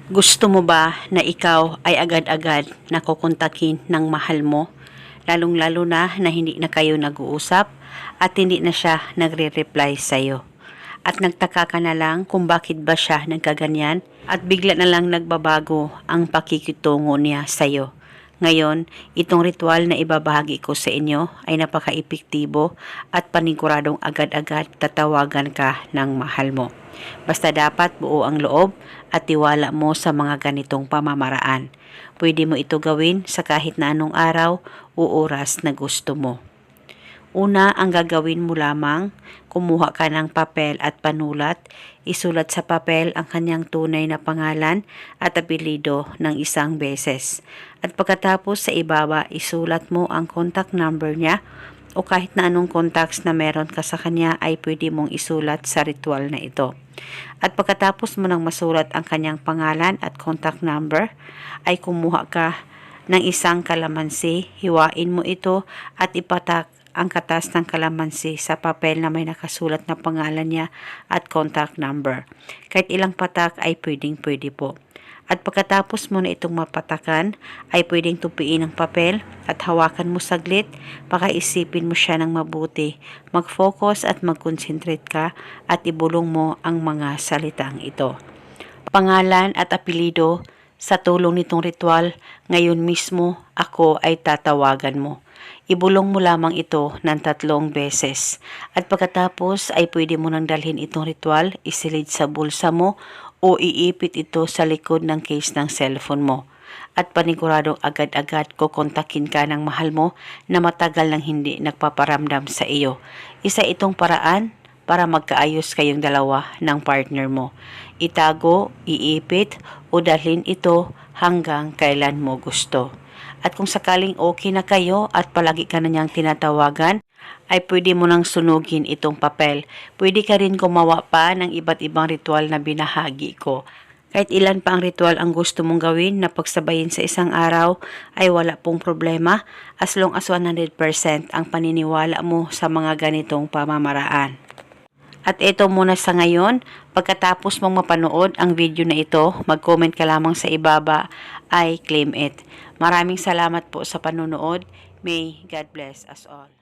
Gusto mo ba na ikaw ay agad-agad na kukontakin ng mahal mo? Lalong-lalo na hindi na kayo nag-uusap at hindi na siya nagre-reply sa'yo. At nagtaka ka na lang kung bakit ba siya nagkaganyan at bigla na lang nagbabago ang pakikitungo niya sa'yo. Ngayon, itong ritual na ibabahagi ko sa inyo ay napaka-epektibo at paniguradong agad-agad tatawagan ka ng mahal mo. Basta dapat buo ang loob at tiwala mo sa mga ganitong pamamaraan. Pwede mo ito gawin sa kahit na anong araw o oras na gusto mo. Una, ang gagawin mo lamang, kumuha ka ng papel at panulat, isulat sa papel ang kanyang tunay na pangalan at apelyido ng isang beses. At pagkatapos sa ibaba, isulat mo ang contact number niya o kahit na anong contacts na meron ka sa kanya ay pwede mong isulat sa ritual na ito. At pagkatapos mo nang masulat ang kanyang pangalan at contact number, ay kumuha ka ng isang kalamansi, hiwain mo ito at ipatak ang katas ng kalamansi sa papel na may nakasulat na pangalan niya at contact number. Kahit ilang patak ay pwedeng-pwede po. At pagkatapos mo na itong mapatakan, ay pwedeng tupiin ang papel at hawakan mo saglit, pakaisipin mo siya ng mabuti, mag-focus at mag-concentrate ka at ibulong mo ang mga salitang ito. Pangalan at apelyido, sa tulong nitong ritual, ngayon mismo ako ay tatawagan mo. Ibulong mo lamang ito ng 3 beses. At pagkatapos ay pwede mo nang dalhin itong ritual, isilid sa bulsa mo o iipit ito sa likod ng case ng cellphone mo. At paniguradong agad-agad kukontakin ka ng mahal mo na matagal nang hindi nagpaparamdam sa iyo. Isa itong paraan para magkaayos kayong dalawa ng partner mo. Itago, iipit o dalhin ito hanggang kailan mo gusto. At kung sakaling okay na kayo at palagi ka na niyang tinatawagan, ay pwede mo nang sunugin itong papel. Pwede ka rin gumawa pa ng iba't ibang ritual na binahagi ko. Kahit ilan pa ang ritual ang gusto mong gawin na pagsabayin sa isang araw ay wala pong problema as long as 100% ang paniniwala mo sa mga ganitong pamamaraan. At ito muna sa ngayon, pagkatapos mong mapanood ang video na ito, mag-comment ka lamang sa ibaba, I claim it. Maraming salamat po sa panonood. May God bless us all.